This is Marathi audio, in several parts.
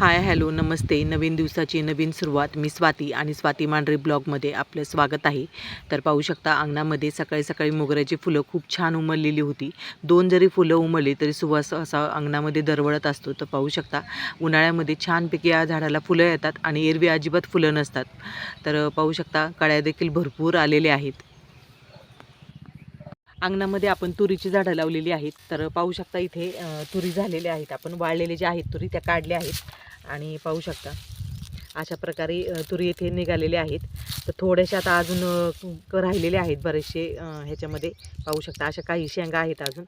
हाय हॅलो नमस्ते. नवीन दिवसाची नवीन सुरुवात. मी स्वाती आणि स्वाती मांढरे ब्लॉगमध्ये आपलं स्वागत आहे. तर पाहू शकता अंगणामध्ये सकाळी सकाळी मोगऱ्याची फुलं खूप छान उमललेली होती. दोन जरी फुलं उमलली तरी सुवास असा अंगणामध्ये दरवळत असतो. तर पाहू शकता उन्हाळ्यामध्ये छानपैकी या झाडाला फुलं येतात आणि एरवी अजिबात फुलं नसतात. तर पाहू शकता कळ्या देखील भरपूर आलेल्या आहेत. अंगणामध्ये आपण तुरीची झाडं लावलेली आहेत. तर पाहू शकता इथे तुरी झालेल्या आहेत. आपण वाळलेले जे आहेत तुरी त्या काढल्या आहेत आणि पाहू शकता अशा प्रकारे तुरी इथे निघालेले आहेत. तर थोड्याशा आता अजून राहिलेले आहेत बरेचसे ह्याच्यामध्ये पाहू शकता अशा काही शेंगा आहेत अजून.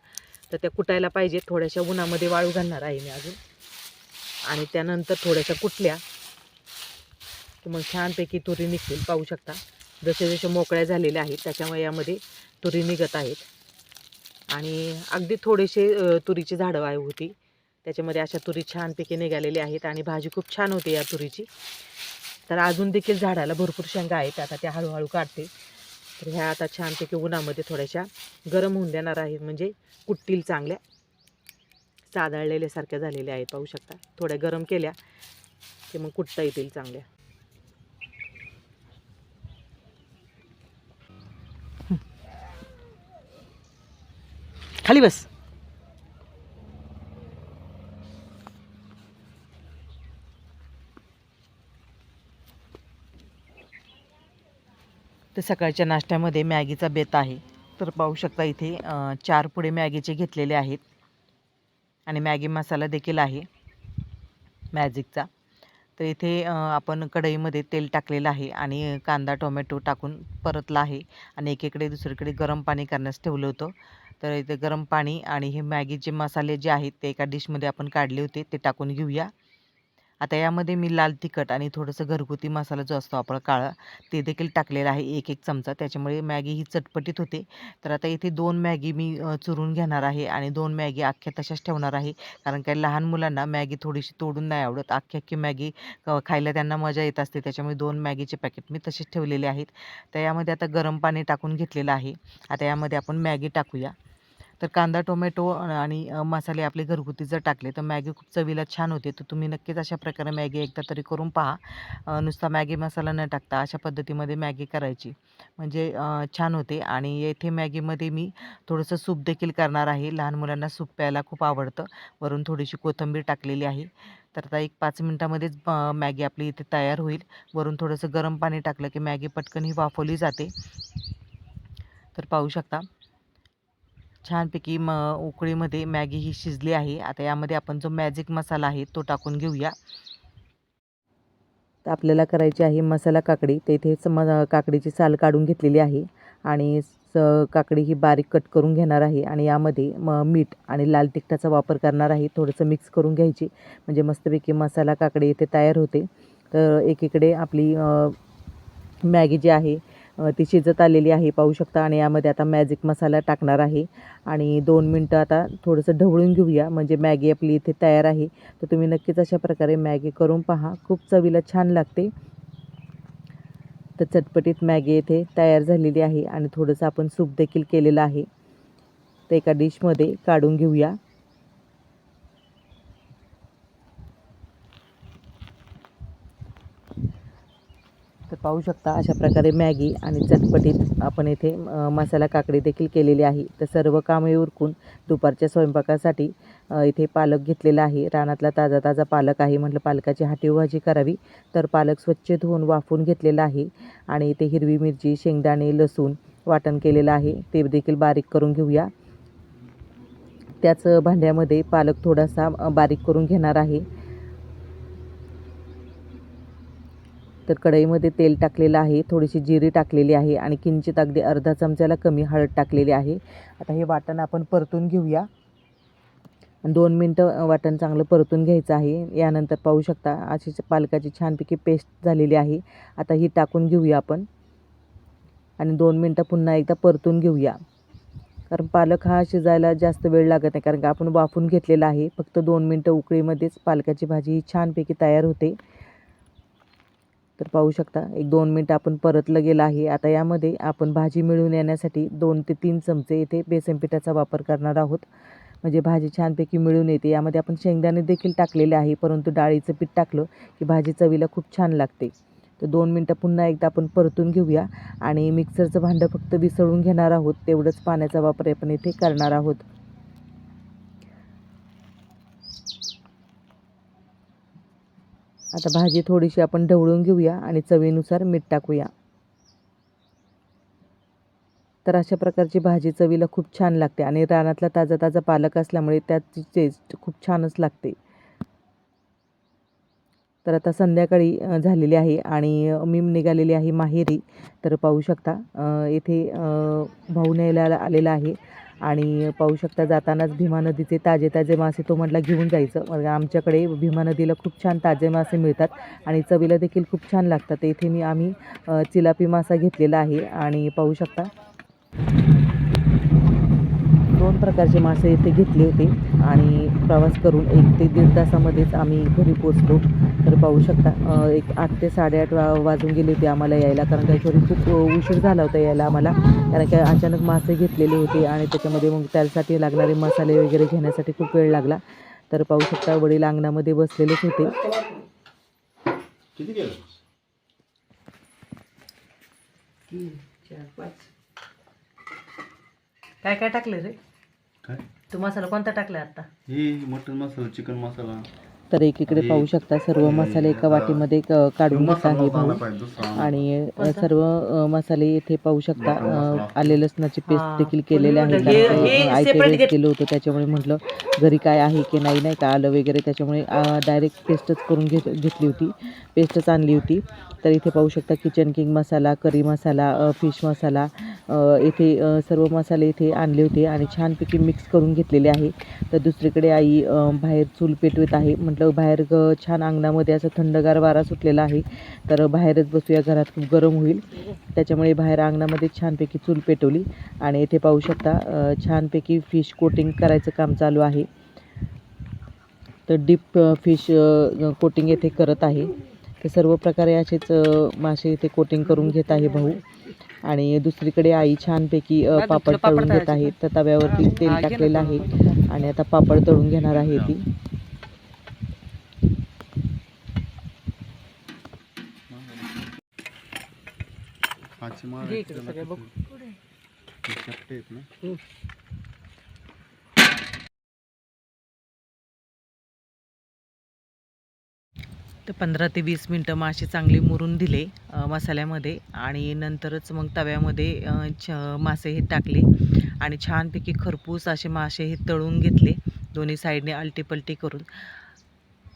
तर त्या कुटायला पाहिजेत. थोड्याशा उन्हामध्ये वाळू घालणार आहे मी अजून आणि त्यानंतर थोड्याशा कुटल्या की मग छानपैकी तुरी निघतील. पाहू शकता जसे जसे मोकळ्या झालेल्या आहेत त्याच्यामुळे यामध्ये तुरी निघत आहेत. आणि अगदी थोडेसे तुरीची झाडं आहे होती त्याच्यामध्ये अशा तुरी छानपैकी निघालेली आहेत आणि भाजी खूप छान होते या तुरीची. तर अजून देखील झाडाला भरपूर शेंगा आहेत. आता त्या हळूहळू काढते. तर ह्या आता छानपैकी उन्हामध्ये थोड्याशा गरम होऊन देणार आहेत म्हणजे कुटतील चांगल्या सादळलेल्यासारख्या झालेल्या आहेत. पाहू शकता थोड्या गरम केल्या की मग कुटता येतील चांगल्या. खाली बस. तर सकाळच्या नाश्त्यामध्ये मॅगीचा बेत आहे. तर पाहू शकता इथे 4 पुडे मॅगीचे घेतलेले आहेत आणि मॅगी मसाला देखील आहे मॅजिकचा. तर इथे आपण कढईमध्ये तेल टाकलेलं आहे आणि कांदा टोमॅटो टाकून परतला आहे आणि एकीकडे दुसरीकडे गरम पाणी करण्यास ठेवलं होतं. तर इथे गरम पाणी आणि हे मॅगीचे मसाले जे आहेत ते एका डिशमध्ये आपण काढले होते ते टाकून घेऊया. आता यामध्ये मी लाल तिखट आणि थोडंसं घरगुती मसाला जो असतो आपला काळा ते देखील टाकलेला आहे 1-1 चमचा. त्याच्यामुळे मॅगी ही चटपटीत होते. तर आता इथे 2 मॅगी मी चुरून घेणार आहे आणि 2 मॅगी अख्ख्या तशाच ठेवणार आहे. कारण काही लहान मुलांना मॅगी थोडीशी तोडून नाही आवडत. अख्खी मॅगी खायला त्यांना मजा येत असते. त्याच्यामुळे 2 मॅगीचे पॅकेट मी तसेच ठेवलेले आहेत. तर यामध्ये आता गरम पाणी टाकून घेतलेलं आहे. आता यामध्ये आपण मॅगी टाकूया. तर कांदा टोमॅटो आणि मसाले आपले घरगुती जर टाकले तर मॅगी खूप चवीला छान होते. तर तुम्ही नक्कीच अशा प्रकारे मॅगी एकदा तरी करून पहा. नुसता मॅगी मसाला न टाकता अशा पद्धतीमध्ये मॅगी करायची म्हणजे छान होते. आणि येथे मॅगीमध्ये मी थोडंसं सूप देखील करणार आहे. लहान मुलांना सूप प्यायला खूप आवडतं. वरून थोडीशी कोथिंबीर टाकलेली आहे. तर आता एक 5 मिनिटामध्येच मॅगी आपली इथे तयार होईल. वरून थोडंसं गरम पाणी टाकलं की मॅगी पटकन ही वाफवली जाते. तर पाहू शकता छानपैकी उकळीमध्ये मॅगी ही शिजली आहे. आता यामध्ये आपण जो मॅजिक मसाला आहे तो टाकून घेऊया. तर आपल्याला करायची आहे मसाला काकडी. तर इथेच काकडीची साल काढून घेतलेली आहे आणि काकडी ही बारीक कट करून घेणार आहे आणि यामध्ये मीठ आणि लाल तिखटाचा वापर करणार आहे. थोडंसं मिक्स करून घ्यायची म्हणजे मस्तपैकी मसाला काकडी इथे तयार होते. तर एकीकडे आपली मॅगी जी आहे ती शिजत आलेली आहे पाहू शकता. आणि यामध्ये आता मॅजिक मसाला टाकणार आहे आणि 2 मिनटं आता थोडंसं ढवळून घेऊया म्हणजे मॅगी आपली इथे तयार आहे. तर तुम्ही नक्कीच अशा प्रकारे मॅगी करून पहा. खूप चवीला छान लागते. तर चटपटीत मॅगी इथे तयार झालेली आहे आणि थोडंसं आपण सूप देखील केलेलं आहे. तर एका डिशमध्ये काढून घेऊया. तर पाहू शकता अशा प्रकारे मॅगी आणि चटपटीत आपण इथे मसाला काकडी देखील केलेली आहे. तर सर्व कामे उरकून दुपारच्या स्वयंपाकासाठी इथे पालक घेतलेला आहे. रानातला ताजा ताजा पालक आहे. म्हटलं पालकाची हाटीव भाजी करावी. तर पालक स्वच्छ धुवून वाफवून घेतलेला आहे आणि इथे हिरवी मिरची, शेंगदाणे, लसूण वाटण केलेलं आहे ते देखील बारीक करून घेऊया. त्याच भांड्यामध्ये पालक थोडासा बारीक करून घेणार आहे. तर कढईमध्ये तेल टाकलेलं आहे. थोडीशी जिरी टाकलेली आहे आणि किंचित अगदी अर्धा चमच्याला कमी हळद टाकलेली आहे. आता हे वाटण आपण परतून घेऊया. 2 मिनटं वाटण चांगलं परतून घ्यायचं आहे. यानंतर पाहू शकता अशी पालकाची छानपैकी पेस्ट झालेली आहे. आता ही टाकून घेऊया आपण आणि 2 मिनटं पुन्हा एकदा परतून घेऊया. कारण पालक हा शिजायला जास्त वेळ लागत नाही कारण का आपण वाफून घेतलेला आहे. फक्त 2 मिनटं उकळीमध्येच पालकाची भाजी ही छानपैकी तयार होते. तर पाहू शकता 1-2 मिनटं आपण परतलं गेलं आहे. आता यामध्ये आपण भाजी मिळून येण्यासाठी 2 ते 3 चमचे इथे बेसन पिठाचा वापर करणार आहोत. म्हणजे भाजी छानपैकी मिळून येते. यामध्ये आपण शेंगदाणे देखील टाकलेले आहे, परंतु डाळीचं पीठ टाकलं की भाजी चवीला खूप छान लागते. तर 2 मिनटं पुन्हा एकदा आपण परतून घेऊया आणि मिक्सरचं भांडं फक्त विसळून घेणार आहोत. तेवढंच पाण्याचा वापर आपण इथे करणार आहोत. आता भाजी थोडीशी आपण ढवळून घेऊया आणि चवीनुसार मीठ टाकूया. तर अशा प्रकारची भाजी चवीला खूप छान लागते आणि रानातला ताजा ताजा पालक असल्यामुळे त्याची टेस्ट खूप छानच लागते. तर आता संध्याकाळी झालेली आहे आणि मी निघालेली आहे माहेरी. तर पाहू शकता इथे भाऊ न्यायला आलेला आहे आणि पाहू शकता जातानाच भीमा नदीचे ताजे ताजे मासे तो म्हटला घेऊन जायचं. मग आमच्याकडे भीमा नदीला खूप छान ताजे मासे मिळतात आणि चवीला देखील खूप छान लागतात. इथे आम्ही चिलापी मासा घेतलेला आहे आणि पाहू शकता 2 प्रकारचे मासे इथे घेतले होते आणि प्रवास करून 1 ते 1.5 तासामध्येच आम्ही घरी पोचलो. तर पाहू शकता एक 8 ते 8:30 वाजून गेले होते आम्हाला यायला, कारण काही घरी खूप उशीर झाला होता यायला आम्हाला, कारण की अचानक मासे घेतलेले होते आणि त्याच्यामध्ये मग त्यासाठी लागणारे मसाले वगैरे घेण्यासाठी खूप वेळ लागला. तर पाहू शकता वडील अंगणामध्ये बसलेलेच होते. किती गेलं? 3, 4, 5. काय काय टाकले रे? काय तो मसाला कोणता टाकलाय आता? हे मटन मसाला, चिकन मसाला. तर एकीकडे पाहू शकता सर्व मसाले एका वाटीमध्ये काढून घेत आहे भाऊ आणि सर्व मसाले इथे पाहू शकता. आले लसणाची पेस्ट देखील केलेले आहे, कारण आयते वेळेस केलं होतं त्याच्यामुळे म्हटलं घरी काय आहे की नाही का आलं वगैरे, त्याच्यामुळे डायरेक्ट पेस्टच करून घेतली होती, पेस्टच आणली होती. तर इथे पाहू शकता किचन किंग मसाला, करी मसाला, फिश मसाला, इथे सर्व मसाले इथे आणले होते आणि छानपैकी मिक्स करून घेतलेले आहे. तर दुसरीकडे आई बाहेर चूल पेटवत आहे. म्हटलं बाहेर छान अंगणामध्ये असं थंडगार वारा सुटलेला आहे, तर बाहेरच बसूया, घरात खूप गरम होईल, त्याच्यामुळे बाहेर अंगणामध्ये छानपैकी चूल पेटवली आणि इथे पाहू शकता छानपैकी फिश कोटिंग करायचं काम चालू आहे. तर डीप फिश कोटिंग येथे करत आहे. तर सर्व प्रकारे असेच मासे इथे कोटिंग करून घेत आहे भाऊ आणि दुसरीकडे आई छानपैकी पापड तळून घेत आहे. तर तव्यावरती तेल टाकलेलं आहे आणि आता पापड तळून घेणार आहे ती. तर 15 ते 20 मिनटं मासे चांगले मुरून दिले मसाल्यामध्ये आणि नंतरच मग तव्यामध्ये मासे हे टाकले आणि छानपैकी खरपूस असे मासे हे तळून घेतले दोन्ही साईडने आलटीपलटी करून.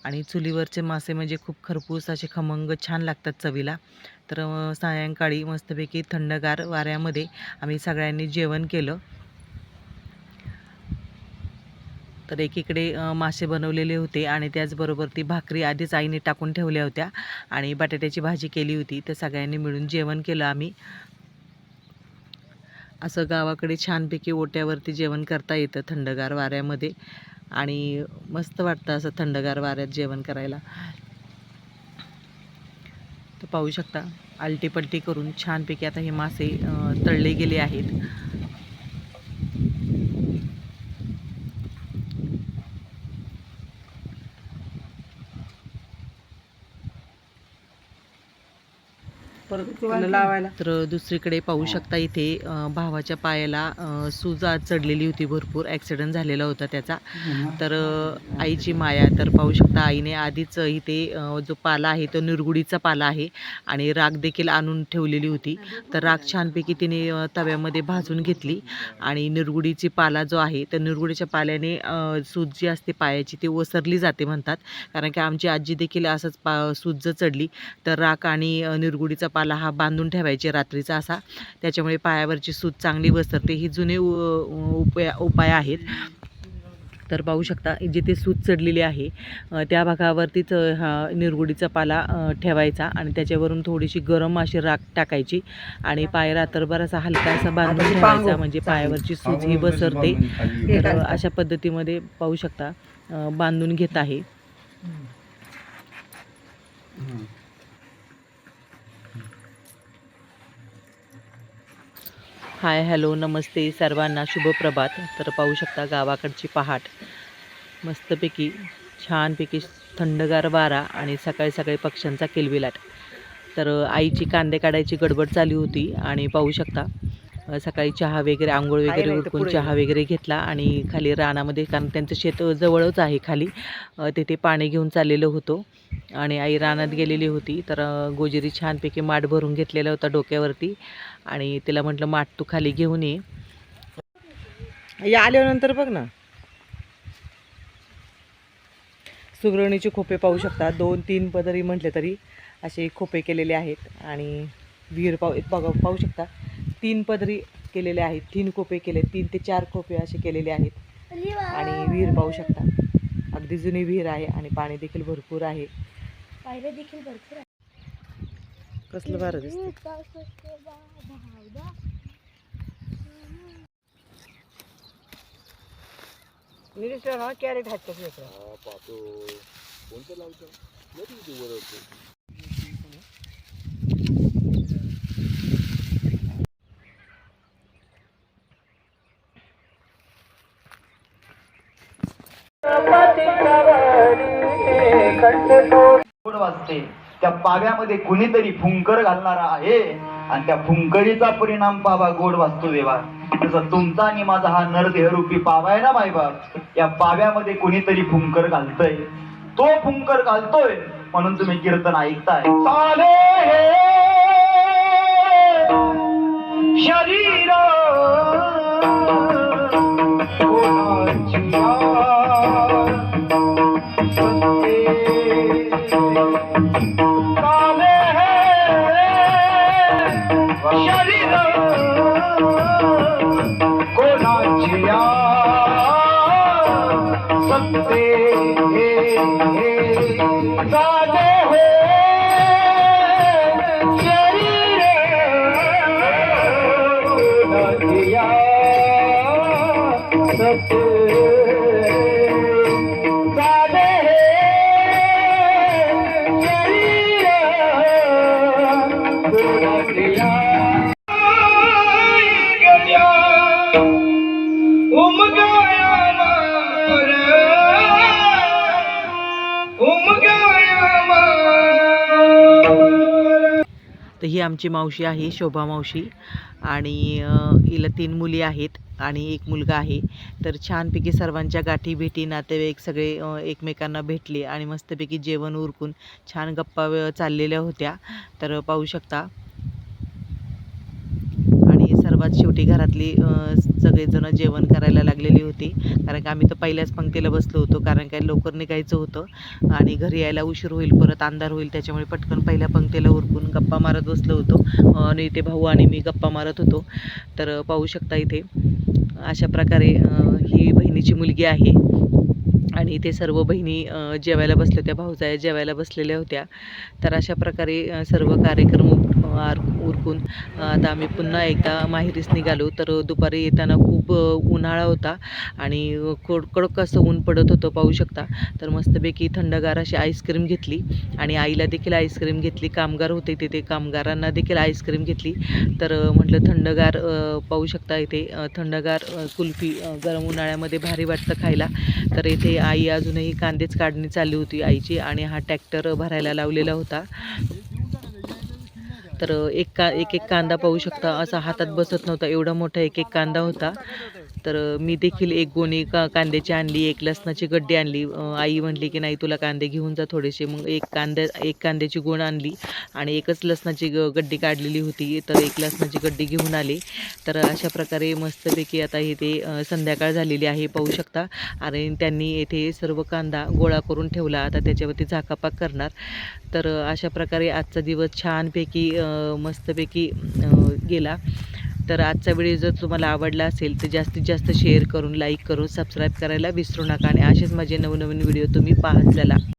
आणि चुलीवरचे मासे म्हणजे खूप खरपूस असे खमंग छान लागतात चवीला. तर सायंकाळी मस्तपैकी थंडगार वाऱ्यामध्ये आम्ही सगळ्यांनी जेवण केलं. तर एकीकडे मासे बनवलेले होते आणि त्याचबरोबर ती भाकरी आधीच आईने टाकून ठेवल्या होत्या आणि बटाट्याची भाजी केली होती. तर सगळ्यांनी मिळून जेवण केलं आम्ही. असं गावाकडे छानपैकी ओट्यावरती जेवण करता येतं थंडगार वाऱ्यामध्ये आणि मस्त वाटतं असं थंडगार वाऱ्यात जेवण करायला. तर पाहू शकता आलटीपलटी करून छानपैकी आता हे मासे तळले गेले आहेत. तर दुसरीकडे पाहू शकता इथे भावाच्या पायाला सूज चढलेली होती, भरपूर ॲक्सिडेंट झालेला होता त्याचा. तर आईची माया, तर पाहू शकता आईने आधीच इथे जो पाला आहे तो निरगुडीचा पाला आहे आणि राख देखील आणून ठेवलेली होती. तर राख छानपैकी तिने तव्यामध्ये भाजून घेतली आणि निरगुडीची पाला जो आहे तर निरगुडीच्या पाल्याने सूज जी असते पायाची ती ओसरली जाते म्हणतात, कारण की आमची आजी देखील असंच सूज चढली तर राख आणि निरगुडीचा पाला हा बांधून ठेवायचे रात्रीचा असा, त्याच्यामुळे पायावरची सूज चांगली वसरते. ही जुने उपाय आहेत. तर पाहू शकता जिथे सूज चढलेली आहे त्या भागावरतीच हा निरगुडीचा पाला ठेवायचा आणि त्याच्यावरून थोडीशी गरम अशी राख टाकायची आणि पाय रात्रभर असा हलका असा बांधून ठेवायचा, म्हणजे पायावरची सूज ही बसरते. तर अशा पद्धतीमध्ये पाहू शकता बांधून घेत आहे. हाय हॅलो नमस्ते सर्वांना शुभप्रभात. तर पाहू शकता गावाकडची पहाट मस्तपैकी छानपैकी थंडगार वारा आणि सकाळी सकाळी पक्ष्यांचा किलबिलाट. तर आईची कांदे काढायची गडबड चालू होती आणि पाहू शकता सकाळी चहा वगैरे आंघोळ वगैरे उरकून चहा वगैरे घेतला आणि खाली रानामध्ये, कारण त्यांचं शेत जवळच आहे खाली, तिथे पाणी घेऊन चाललेलं होतं आणि आई रानात गेलेली होती. तर गोजिरी छानपैकी माठ भरून घेतलेला होता डोक्यावरती आणि तिला म्हटलं माठ तू खाली घेऊन ये. या आल्यानंतर बघ ना, सुगरणीचे खोपे पाहू शकता, 2-3 पदरी म्हटले तरी असे खोपे केलेले आहेत आणि विहीर पाहू शकता 3 पदरी केलेले आहेत, 3 खोपे केले, 3 ते 4 खोपे असे केलेले आहेत आणि विहीर पाहू शकता अगदी जुनी विहीर आहे आणि पाणी देखील भरपूर आहे. पायऱ्या देखील भरपूर आहे. कसलं बरं दिसतं. कॅरेट आहेत कसं गोड वाजते. त्या पाव्यामध्ये कुणीतरी फुंकर घालणारा आहे आणि त्या फुंकरीचा परिणाम पावा गोड वाजतो देवा. तसं तुमचा आणि माझा हा नरदेहरूपी पावा आहे ना मायबाप, या पाव्यामध्ये कुणीतरी फुंकर घालतय. तो फुंकर घालतोय म्हणून तुम्ही कीर्तन ऐकताय. साले हे शरीर शरीर कोणाचिया सत्ते साधे हे शरीर कोणाचिया सत्ते तर ही आमची मावशी आहे, शोभा मावशी, आणि हिला 3 मुली आहेत आणि 1 मुलगा आहे. तर छानपैकी सर्वांच्या गाठी भेटी, नातेवाईक सगळे एकमेकांना भेटले आणि मस्तपैकी जेवण उरकून छान गप्पा चाललेल्या होत्या. तर पाहू शकता आणि सर्वात शेवटी घरातली सगळेजण जेवण करायला लागलेली होती, कारण की आम्ही तर पहिल्याच पंक्तीला बसलो होतो, कारण काय लवकर निघायचं होतं आणि घरी यायला उशीर होईल, परत अंधार होईल, त्याच्यामुळे पटकन पहिल्या पंक्तीला उरकून गप्पा मारत बसलो होतो आणि इथे भाऊ आणि मी गप्पा मारत होतो. तर पाहू शकता इथे अशा प्रकारे ही बहिणीची मुलगी आहे आणि इथे सर्व बहिणी जेवायला बसल्या होत्या, भाऊजाया जेवायला बसलेल्या होत्या. तर अशा प्रकारे सर्व कार्यक्रम उरकून आता आम्ही पुन्हा एकदा माहेरीस निघालो. तर दुपारी येताना खूप उन्हाळा होता आणि कडक असं ऊन पडत होतं पाहू शकता. तर मस्तपैकी थंडगार अशी आईस्क्रीम घेतली आणि आईला देखील आईस्क्रीम घेतली. कामगार होते तिथे, कामगारांना देखील आईस्क्रीम घेतली. तर म्हटलं थंडगार पाहू शकता इथे थंडगार कुल्फी गरम उन्हाळ्यामध्ये भारी वाटतं खायला. तर इथे आई अजूनही कांदेच काढणी चालली होती आईची आणि हा ट्रॅक्टर भरायला लावलेला होता. तर एक कांदा पाहू शकता असा हातात बसत नव्हता, एवढा मोठा एक कांदा होता. तर मी देखील 1 गोणी कांद्याची आणली, 1 लसणाची गड्डी आणली. आई म्हटली की नाही तुला कांदे घेऊन जा थोडेसे, मग 1 कांद्याची गोण आणली आणि 1च लसणाची गड्डी काढलेली होती, तर 1 लसणाची गड्डी घेऊन आले. तर अशा प्रकारे मस्तपैकी आता इथे संध्याकाळ झालेली आहे पाहू शकता आणि त्यांनी येथे सर्व कांदा गोळा करून ठेवला, आता त्याच्यावरती झाकापाक करणार. तर अशा प्रकारे आजचा दिवस छानपैकी मस्तपैकी गेला. तर आजचा व्हिडिओ जर तुम्हाला आवडला असेल तर जास्तीत जास्त शेअर करून, लाईक करून, सबस्क्राईब करायला विसरू नका आणि असेच माझे नवनवीन व्हिडिओ तुम्ही पाहत चला.